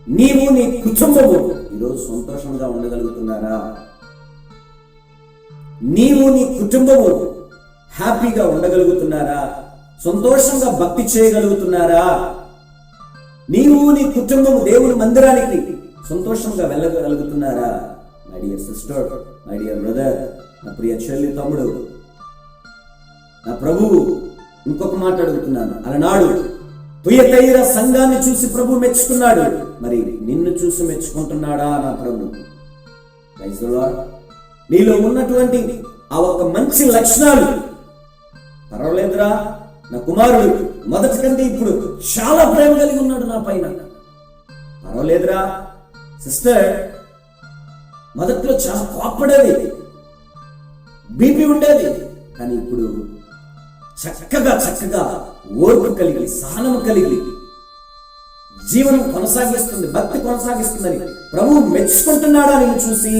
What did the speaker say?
నీవు నీ కుటుంబము ఈరోజు సంతోషంగా ఉండగలుగుతున్నారా? నీవు నీ కుటుంబము హ్యాపీగా ఉండగలుగుతున్నారా? సంతోషంగా భక్తి చేయగలుగుతున్నారా? నీవు నీ కుటుంబము దేవుని మందిరానికి సంతోషంగా వెళ్ళగలుగుతున్నారా? My dear sister, my dear brother, నా ప్రియ చెల్లి, తమ్ముడు, నా ప్రభువు ఇంకొక మాట అడుగుతున్నాను. అలనాడు తుయతైర సంఘాన్ని చూసి ప్రభు మెచ్చుకున్నాడు, మరి నిన్ను చూసి మెచ్చుకుంటున్నాడా నా ప్రభు? Praise the lord. నీలో ఉన్నటువంటి ఆ ఒక మంచి లక్షణాలు, పర్వాలేదురా నా కుమారుడు మొదటి కంటే ఇప్పుడు చాలా ప్రేమ కలిగి ఉన్నాడు నా పైన, పర్వాలేదురా సిస్టర్ మొదట్లో చాలా కోప్పడేది, బీపీ ఉండేది, కానీ ఇప్పుడు చక్కగా ఓర్పు కలిగి సహనము కలిగి జీవనం కొనసాగిస్తుంది, భక్తి కొనసాగిస్తుందని ప్రభువు మెచ్చుకుంటున్నాడా నేను చూసి?